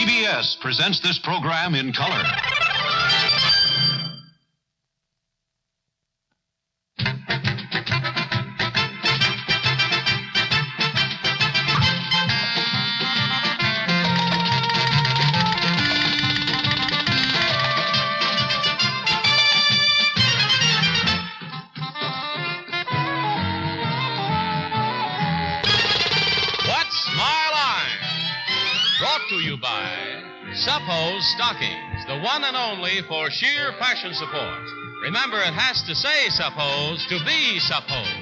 CBS presents this program in color. To you by Suppose Stockings, the one and only for sheer fashion support. Remember, it has to say suppose to be supposed.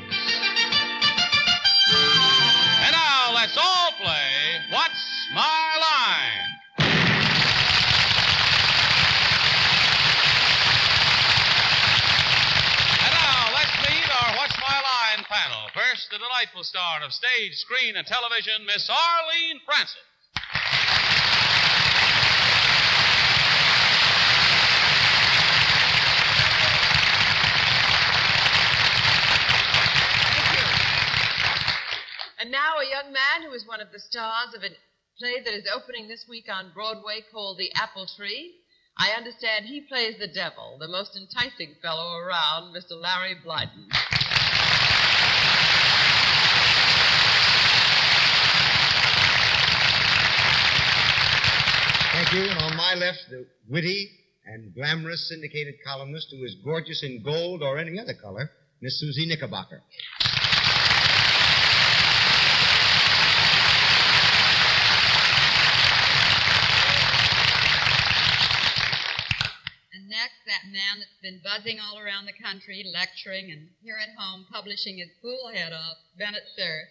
And now let's all play What's My Line? And now let's meet our What's My Line panel. First, the delightful star of stage, screen, and television, Miss Arlene Francis. And now a young man who is one of the stars of a play that is opening this week on Broadway called The Apple Tree. I understand he plays the devil, the most enticing fellow around, Mr. Larry Blyden. Thank you. And on my left, the witty and glamorous syndicated columnist who is gorgeous in gold or any other color, Miss Susie Knickerbocker. Next, that man that's been buzzing all around the country, lecturing, and here at home publishing his fool head off, Bennett Cerf.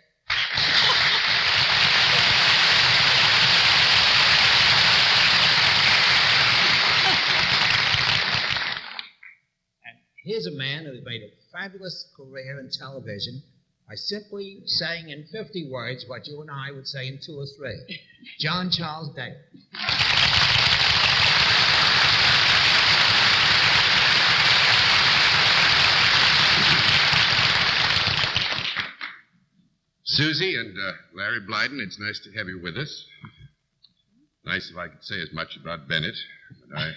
And here's a man who's made a fabulous career in television by simply saying in 50 words what you and I would say in 2 or 3. John Charles Davis. Susie and Larry Blyden, it's nice to have you with us. Nice if I could say as much about Bennett, but I'm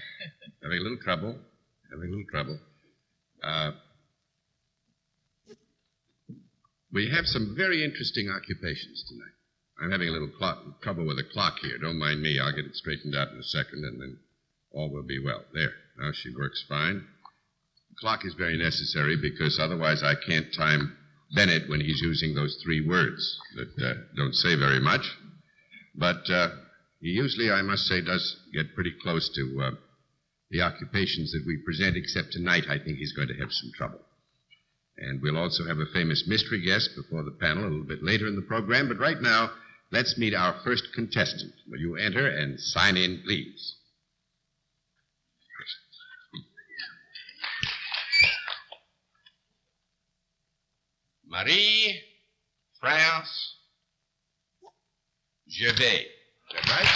having a little trouble. We have some very interesting occupations tonight. I'm having a little trouble with the clock here. Don't mind me. I'll get it straightened out in a second, and then all will be well. There. Now she works fine. The clock is very necessary because otherwise I can't time Bennett when he's using those 3 words that don't say very much. But he usually, I must say, does get pretty close to the occupations that we present, except tonight I think he's going to have some trouble. And we'll also have a famous mystery guest before the panel a little bit later in the program. But right now, let's meet our first contestant. Will you enter and sign in, please? Marie-France Gervais. Is that right?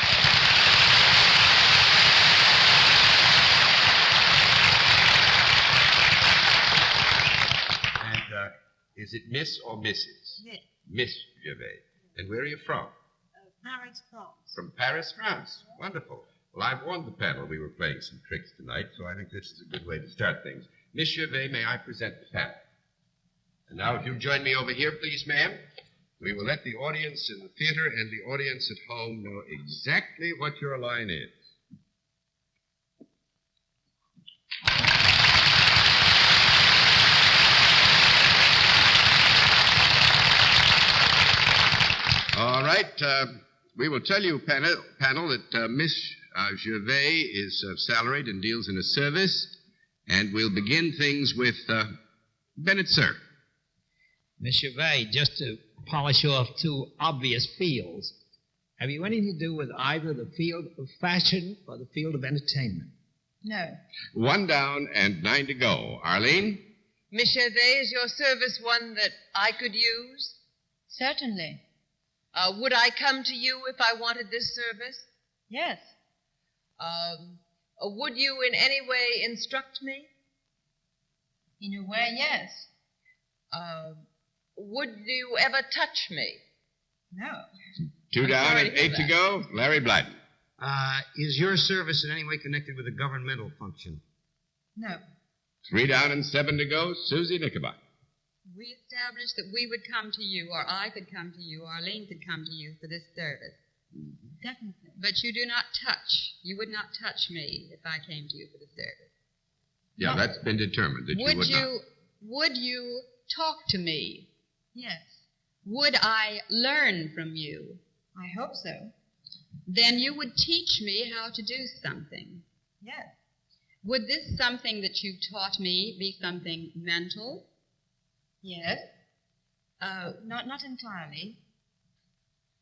And is it Miss or Mrs.? Miss. Miss Gervais. And where are you from? Paris, France. From Paris, France. Wonderful. Well, I've warned the panel we were playing some tricks tonight, so I think this is a good way to start things. Miss Gervais, may I present the panel? And now, if you'll join me over here, please, ma'am. We will let the audience in the theater and the audience at home know exactly what your line is. All right. We will tell you, panel, that Miss Gervais is salaried and deals in a service, and we'll begin things with Bennett Cerf. Miss Gervais, just to polish off 2 obvious fields, have you anything to do with either the field of fashion or the field of entertainment? No. 1 down and 9 to go. Arlene? Miss Gervais, is your service one that I could use? Certainly. Would I come to you if I wanted this service? Yes. Would you in any way instruct me? In a way, yes. Would you ever touch me? No. 2 down and 8 to go. Larry Blyden. Is your service in any way connected with a governmental function? No. 3 down and 7 to go, Susie Knickerbocker. We established that we would come to you, or I could come to you, or Arlene could come to you for this service. Definitely. But you do not touch. You would not touch me if I came to you for the service. Yeah, that's been determined that you would not. Would you talk to me? Yes. Would I learn from you? I hope so. Then you would teach me how to do something. Yes. Would this something that you taught me be something mental? Yes. Not entirely.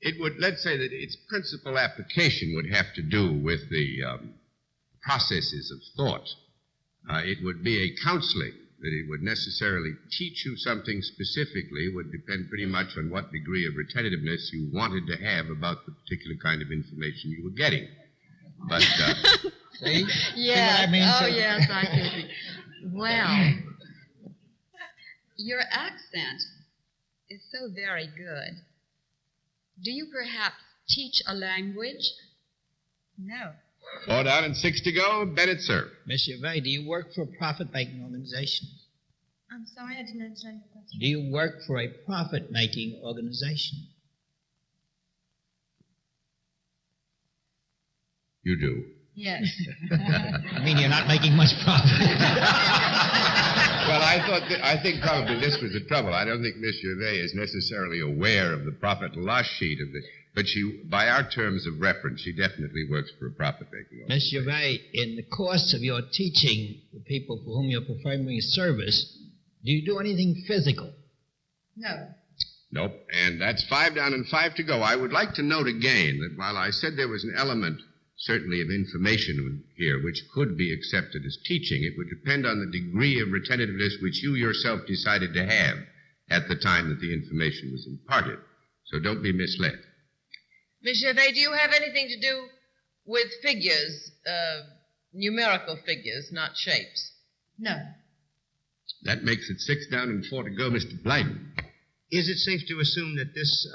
It would, let's say that its principal application would have to do with the processes of thought. It would be a counseling. That it would necessarily teach you something specifically would depend pretty much on what degree of retentativeness you wanted to have about the particular kind of information you were getting. But, See? Yes. See what I mean? Yes, I see. Well, your accent is so very good. Do you perhaps teach a language? No. 4 down and 6 to go, Bennett serve. Miss Gervais, do you work for a profit-making organization? I'm sorry, I didn't understand your question. Do you work for a profit-making organization? You do. Yes. I mean, you're not making much profit. Well, I think probably this was the trouble. I don't think Miss Gervais is necessarily aware of the profit and loss sheet of the, but she, by our terms of reference, she definitely works for a profit-making organization. Miss Gervais, in the course of your teaching the people for whom you're performing a service, do you do anything physical? No. Nope. And that's 5 down and 5 to go. I would like to note again that while I said there was an element, certainly, of information here which could be accepted as teaching, it would depend on the degree of retentativeness which you yourself decided to have at the time that the information was imparted. So don't be misled. Miss Gervais, do you have anything to do with figures, numerical figures, not shapes? No. That makes it 6 down and 4 to go, Mr. Blyden. Is it safe to assume that this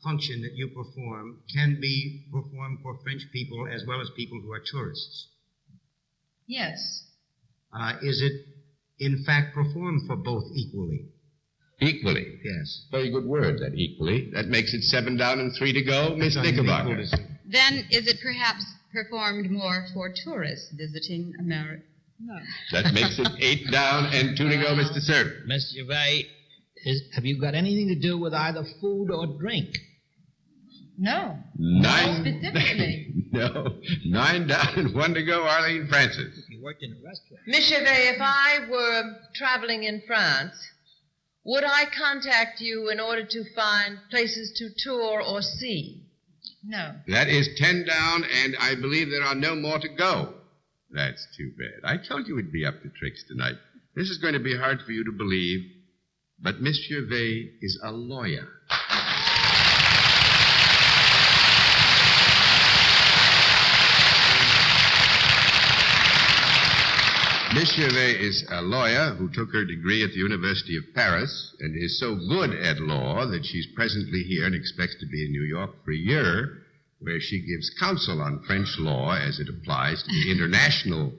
function that you perform can be performed for French people as well as people who are tourists? Yes. Is it, in fact, performed for both equally? Equally. Yes. Very good word, that equally. That makes it 7 down and 3 to go, Miss Knickerbocker. Then is it perhaps performed more for tourists visiting America? No. That makes it 8 down and 2 to go, Mr. Servant. Miss Gervais, have you got anything to do with either food or drink? No. 9. Specifically. No. 9 down and 1 to go, Arlene Francis. You worked in a restaurant. Miss Gervais, if I were traveling in France, would I contact you in order to find places to tour or see? No. That is 10 down, and I believe there are no more to go. That's too bad. I told you we'd be up to tricks tonight. This is going to be hard for you to believe, but Miss Gervais is a lawyer. Miss Gervais is a lawyer who took her degree at the University of Paris and is so good at law that she's presently here and expects to be in New York for a year, where she gives counsel on French law as it applies to the international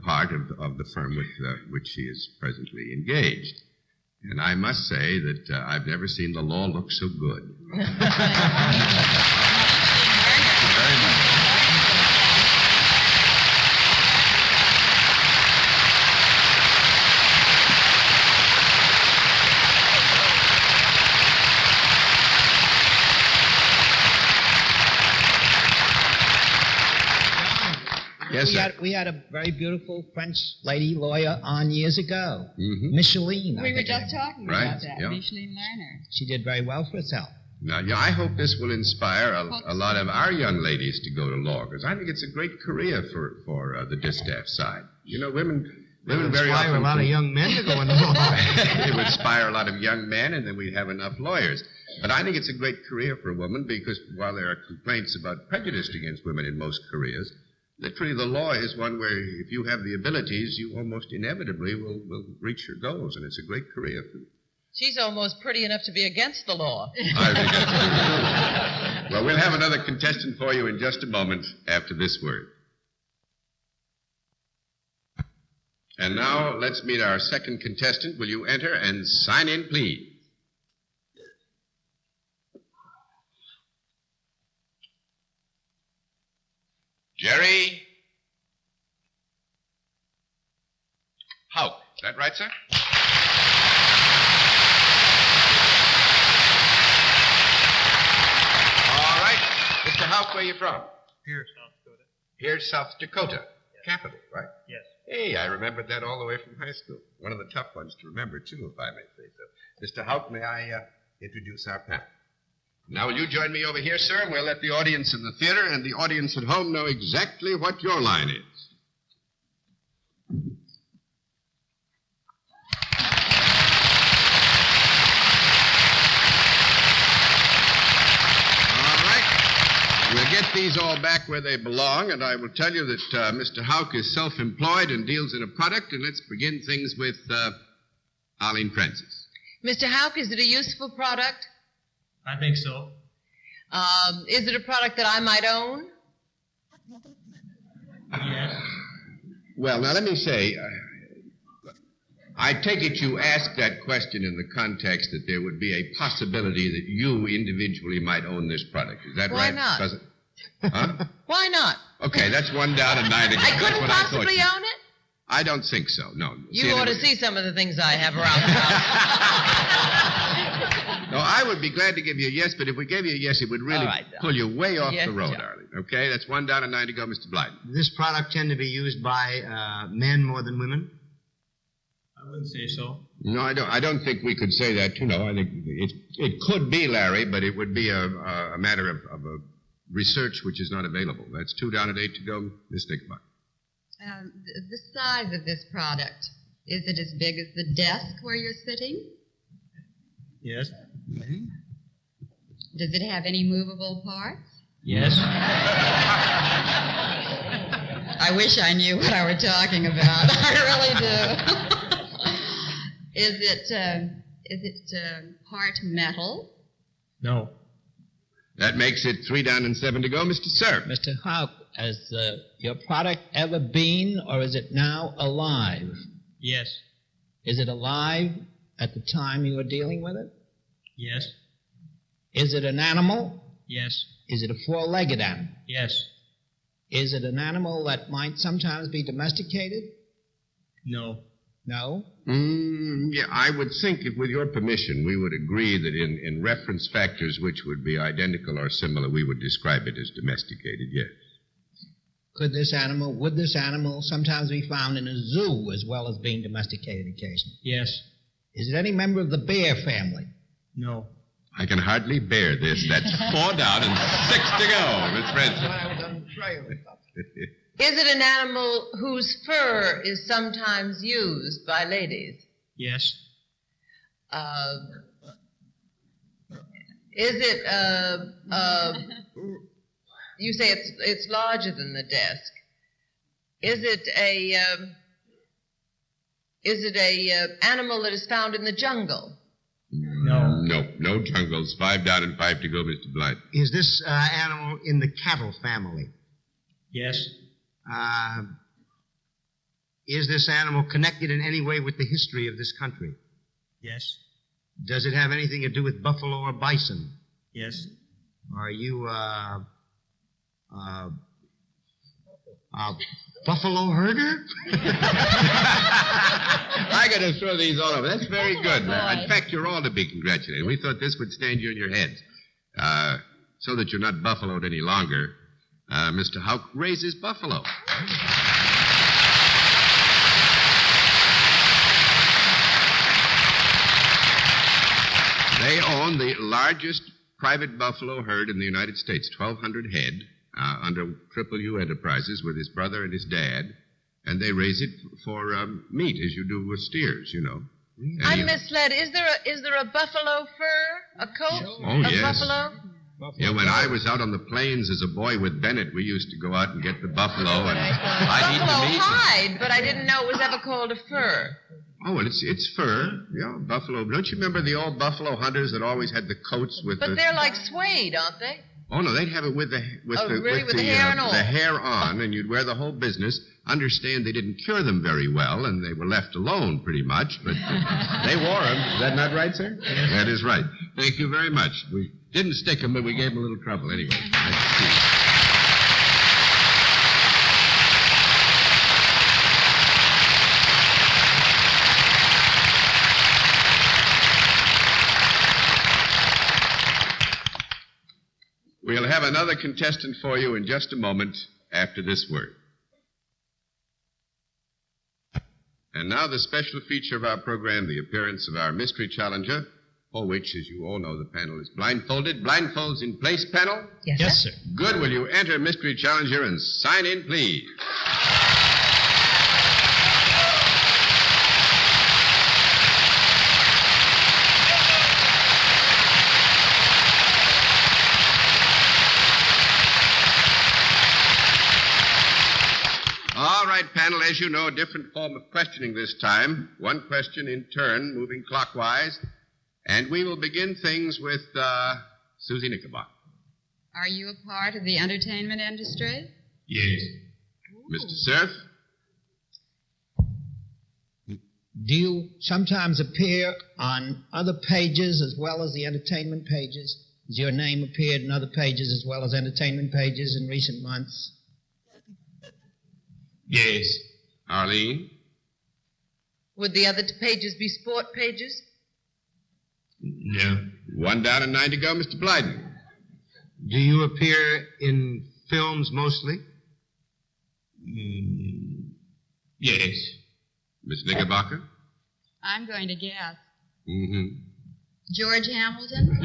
part of the firm with which she is presently engaged. And I must say that I've never seen the law look so good. Thank you very much. Yes, sir. We had a very beautiful French lady lawyer on years ago. Mm-hmm. Micheline. We were just talking Right, about that. yeah. Micheline Lerner. She did very well for herself. Now, yeah, I hope this will inspire a lot of our young ladies to go to law, because I think it's a great career for the distaff side. You know, women very often inspire a lot of young men to go into law. it would inspire a lot of young men, and then we'd have enough lawyers. But I think it's a great career for a woman, because while there are complaints about prejudice against women in most careers, literally the law is one where if you have the abilities, you almost inevitably will reach your goals, and it's a great career for you. She's almost pretty enough to be against the law. I think that's true. Well, Well, we'll have another contestant for you in just a moment after this word. And now, let's meet our second contestant. Will you enter and sign in, please? Jerry Houck. Is that right, sir? All right. Mr. Houck, where are you from? Here, South Dakota. Here, South Dakota. Capital, right? Yes. Hey, I remembered that all the way from high school. One of the tough ones to remember, too, if I may say so. Mr. Houck, may I introduce our panel? Now, will you join me over here, sir, and we'll let the audience in the theater and the audience at home know exactly what your line is. All right. We'll get these all back where they belong, and I will tell you that Mr. Houck is self-employed and deals in a product, and let's begin things with Arlene Francis. Mr. Houck, is it a useful product? I think so. Is it a product that I might own? Yes. Well, now let me say, I take it you asked that question in the context that there would be a possibility that you individually might own this product. Is that Why right? not? Huh? Why not? Okay, that's one down and 9 again. I That's couldn't what I thought possibly you- own it? I don't think so, no. You ought to see some of the things I have around the house. No, I would be glad to give you a yes, but if we gave you a yes, it would really All right, John. pull you way off Yes, the road, John. Arlene. Okay, that's one down and 9 to go, Mr. Blyden. Does this product tend to be used by men more than women? I wouldn't say so. No, I don't think we could say that, too. No, I think it could be, Larry, but it would be a matter of research which is not available. That's 2 down and 8 to go, Miss Knickerbocker. The size of this product, is it as big as the desk where you're sitting? Yes. Does it have any movable parts? Yes. I wish I knew what I were talking about. I really do. Is it part metal? No. That makes it 3 down and 7 to go, Mr. Sir. Mr. Houck, has your product ever been or is it now alive? Yes. Is it alive at the time you were dealing with it? Yes. Is it an animal? Yes. Is it a four-legged animal? Yes. Is it an animal that might sometimes be domesticated? No. No? Yeah, I would think, if with your permission, we would agree that in reference factors which would be identical or similar, we would describe it as domesticated, yes. Would this animal sometimes be found in a zoo as well as being domesticated occasionally? Yes. Is Is it any member of the bear family? No. I can hardly bear this. That's 4 down and 6 to go, Miss Francis. Is it an animal whose fur is sometimes used by ladies? Yes. Is it you say it's larger than the desk. Is it a animal that is found in the jungle? No. No jungles. 5 down and 5 to go, Mr. Blythe. Is this animal in the cattle family? Yes. Is this animal connected in any way with the history of this country? Yes. Does it have anything to do with buffalo or bison? Yes. Are you buffalo herder? I got to throw these all over. That's very good. In fact, you're all to be congratulated. We thought this would stand you in your heads. So that you're not buffaloed any longer, Mr. Houck raises buffalo. They own the largest private buffalo herd in the United States, 1,200 head, under Triple U Enterprises with his brother and his dad, and they raise it for meat, as you do with steers, you know. I'm misled. Is there a buffalo fur? A coat Oh, of yes. buffalo? Yeah, when I was out on the plains as a boy with Bennett, we used to go out and get the buffalo, and I'd eat Buffalo the meat. hide, but I didn't know it was ever called a fur. Oh, well, it's fur. Yeah, buffalo. Don't you remember the old buffalo hunters that always had the coats with But the... they're like suede, aren't they? Oh, no, they'd have it with the hair and all? The hair on, and you'd wear the whole business. Understand they didn't cure them very well, and they were left alone pretty much, but they wore them. Is that not right, sir? Yes. That is right. Thank you very much. We didn't stick them, but we gave them a little trouble anyway. Nice to see you. We'll have another contestant for you in just a moment after this word. And now the special feature of our program, the appearance of our mystery challenger, for which, as you all know, the panel is blindfolded. Blindfolds in place, panel? Yes, sir. Good. Will you enter mystery challenger and sign in, please? All right, panel, as you know, a different form of questioning this time. One question in turn, moving clockwise. And we will begin things with Susie Knickerbocker. Are you a part of the entertainment industry? Yes. Mr. Cerf? Do you sometimes appear on other pages as well as the entertainment pages? Has your name appeared in other pages as well as entertainment pages in recent months? Yes. Arlene? Would the other pages be sport pages? No. One down and 9 to go, Mr. Blyden. Do you appear in films mostly? Yes. Miss Knickerbocker? I'm going to guess. Mm-hmm. George Hamilton?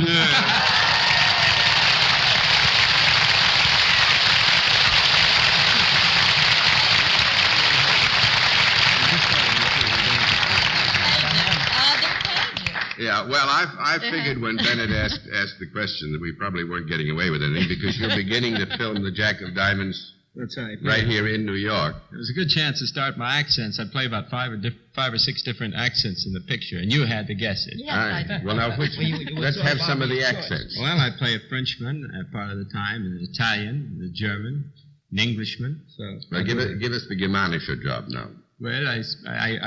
Yeah, well, I figured when Bennett asked the question that we probably weren't getting away with anything because you're beginning to film the Jack of Diamonds That's right. right here in New York. It was a good chance to start my accents. I play about five or six different accents in the picture, and you had to guess it. Yes, All right. Well, now, let's have some of the accents. Well, I play a Frenchman part of the time, an Italian, a German, an Englishman. So Well, give us the Germanischer job now. Well, I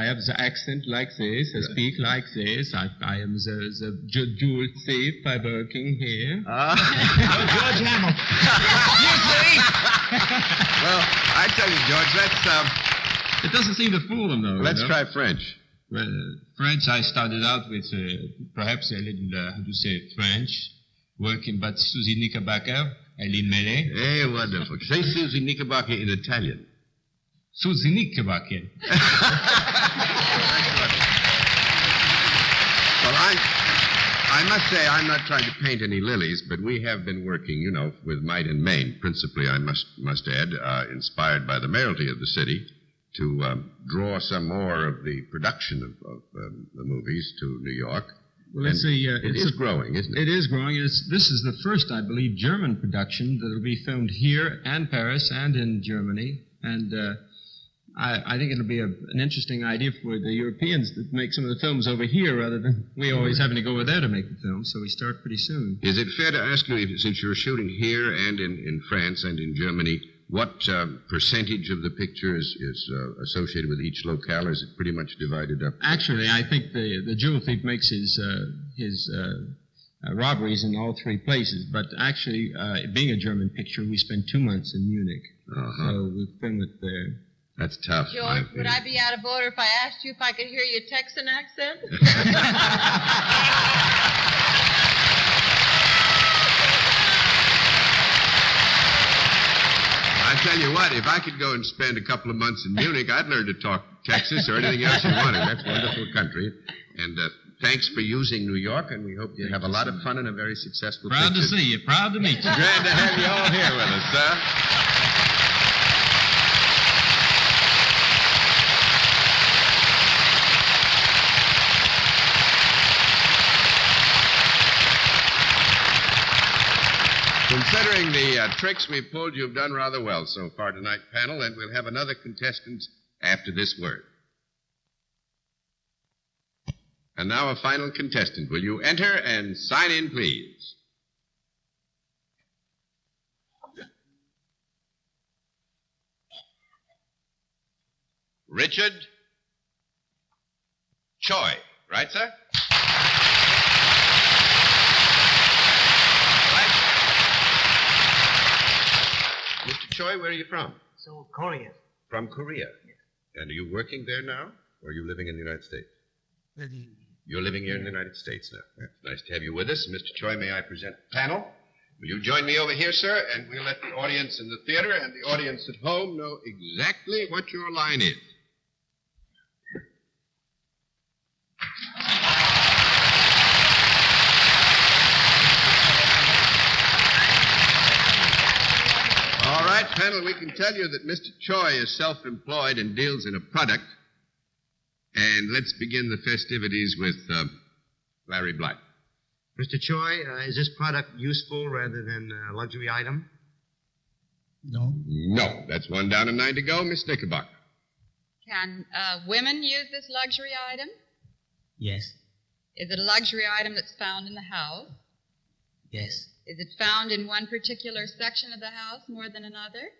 have the accent like this. I speak like this. I am the jewel thief by working here. George Hamilton. Well, I tell you, George, It doesn't seem to fool them, though. let's you know? try French. Well, French, I started out with perhaps a little, how to say, French, working but Susie Knickerbocker, Eileen Melee. Hey, wonderful. Say Susie Knickerbocker in Italian. Susie Knickerbocker. Well, I must say I'm not trying to paint any lilies, but we have been working, you know, with might and main, principally, I must add, inspired by the mayoralty of the city, to draw some more of the production of the movies to New York. Well, it is growing, isn't it? It is growing. This is the first, I believe, German production that will be filmed here and Paris and in Germany. And I think it'll be an interesting idea for the Europeans to make some of the films over here rather than we always having to go over there to make the films. So we start pretty soon. Is it fair to ask you, since you're shooting here and in France and in Germany, what percentage of the picture is associated with each locale? Is it pretty much divided up? Actually, I think the jewel thief makes his robberies in all three places. But actually, being a German picture, we spent 2 months in Munich. Uh-huh. So we film it there. That's tough. George, would I be out of order if I asked you if I could hear your Texan accent? I tell you what, if I could go and spend a couple of months in Munich, I'd learn to talk Texas or anything else you wanted. That's a wonderful country. And thanks for using New York, and we hope you have a lot of fun and a very successful Proud picture. to see you. Proud to meet you. Glad to have you all here with us, sir. Considering the tricks we've pulled, you've done rather well so far tonight, panel, and we'll have another contestant after this word. And now a final contestant. Will you enter and sign in, please? Richard Choi. Right, sir? Right. Mr. Choi, where are you from? So, Korea. From Korea. Yes. And are you working there now, or are you living in the United States? Really? You're living here in the United States now. It's nice to have you with us. Mr. Choi, may I present the panel? Will you join me over here, sir? And we'll let the audience in the theater and the audience at home know exactly what your line is. All right, panel, we can tell you that Mr. Choi is self-employed and deals in a product. And let's begin the festivities with Larry Blythe. Mr. Choi, is this product useful rather than a luxury item? No. No, that's one down and 9 to go. Miss Knickerbocker. Can women use this luxury item? Yes. Is it a luxury item that's found in the house? Yes. Is it found in one particular section of the house more than another?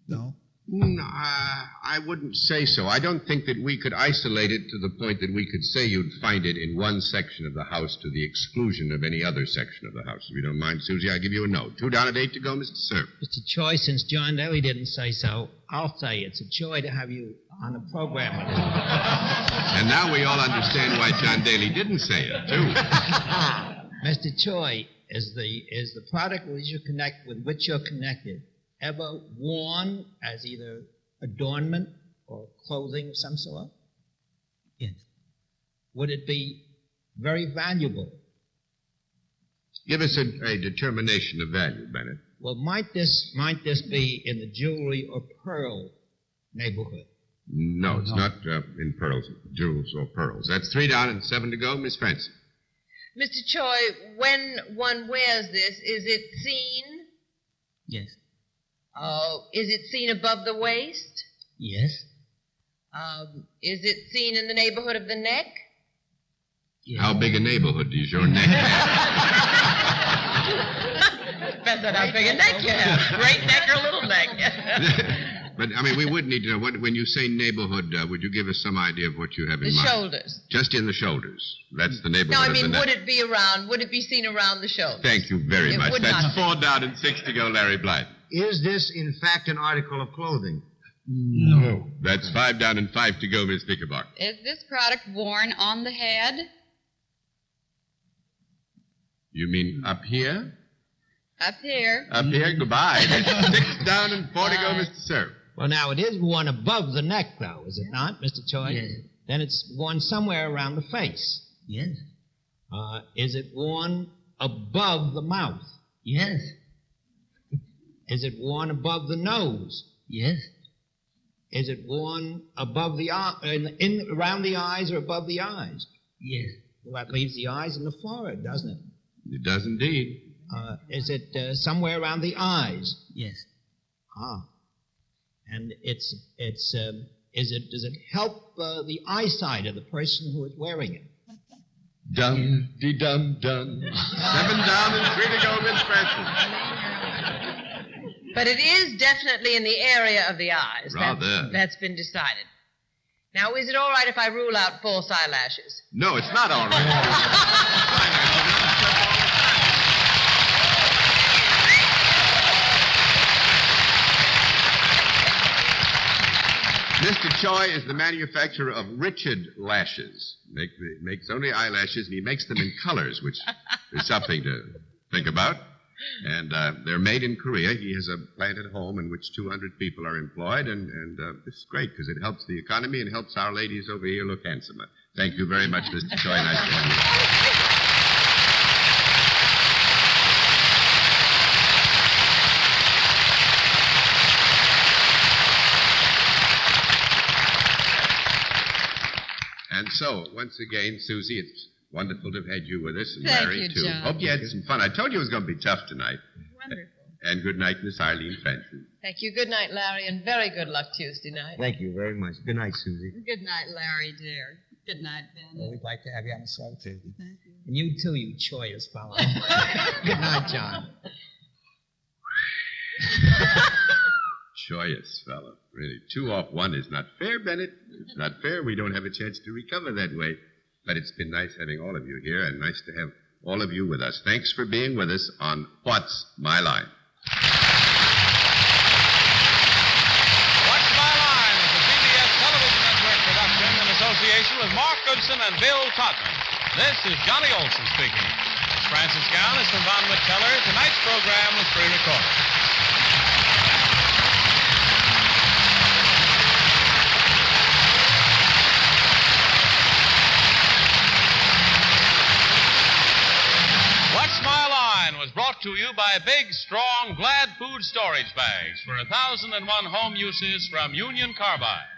No. I wouldn't say so. I don't think that we could isolate it to the point that we could say you'd find it in one section of the house to the exclusion of any other section of the house. If you don't mind, Susie, I'll give you a no. 2 down and 8 to go, Mr. Sir. Mr. Choi, since John Daly didn't say so, I'll say it's a joy to have you on the program. And now we all understand why John Daly didn't say it, too. Mr. Choi, is the product with which you're connected ever worn as either adornment or clothing of some sort? Yes. Would it be very valuable? Give us a determination of value, Bennett. Well, might this be in the jewelry or pearl neighborhood? No, it's not in pearls, jewels or pearls. That's 3 down and 7 to go, Miss Francie. Mr. Choi, when one wears this, is it seen? Yes. Is it seen above the waist? Yes. Is it seen in the neighborhood of the neck? Yes. How big a neighborhood does your neck have? Depends on how big a neck you have. Great neck or little neck. But, I mean, we would need to know, when you say neighborhood, would you give us some idea of what you have in The mind? shoulders. Just in the shoulders. That's the neighborhood No, I of the mean, neck. would it be seen around the shoulders? Thank you very It much. would That's not. 4 down and 6 to go, Larry Blythe. Is this, in fact, an article of clothing? No. That's 5 down and 5 to go, Miss Knickerbocker. Is this product worn on the head? You mean up here? Up here. Up here, goodbye. That's 6 down and 4 to go, Mr. Sir. Well, now, it is worn above the neck, though, is it not, Mr. Choi? Yes. Then it's worn somewhere around the face. Yes. Is it worn above the mouth? Yes. Is it worn above the nose? Yes. Is it worn above the eye, around the eyes or above the eyes? Yes. Well, that leaves the eyes and the forehead, doesn't it? It does indeed. Is it somewhere around the eyes? Yes. Ah. And does it help the eyesight of the person who is wearing it? Dum-de-dum-dum. 7 down and 3 to go, Miss Francis. But it is definitely in the area of the eyes. Rather. That's been decided. Now, is it all right if I rule out false eyelashes? No, it's not all right. Mr. Choi is the manufacturer of Richard lashes. Makes only eyelashes, and he makes them in colors, which is something to think about. And they're made in Korea. He has a plant at home in which 200 people are employed, and this is great because it helps the economy and helps our ladies over here look handsomer. Thank you very much, Mr. Choi. Nice to have you. And so, once again, Susie, it's wonderful to have had you with us, and Thank Larry, you, too. John. Hope you had some fun. I told you it was going to be tough tonight. Wonderful. And good night, Miss Eileen Francis. Thank you. Good night, Larry, and very good luck Tuesday night. Thank you very much. Good night, Susie. Good night, Larry, dear. Good night, Ben. Well, we'd like to have you on the show, too. Thank you. And you, too, you choious fellow. Good night, John. joyous fellow. Really, 2 off 1 is not fair, Bennett. It's not fair. We don't have a chance to recover that way. But it's been nice having all of you here, and nice to have all of you with us. Thanks for being with us on What's My Line? What's My Line is a CBS Television Network production in association with Mark Goodson and Bill Todman. This is Johnny Olson speaking. Francis Gown is from Von McKellar. Tonight's program was pre-recorded. What's My Line was brought to you by big, strong Glad Food storage bags for 1,001 home uses from Union Carbide.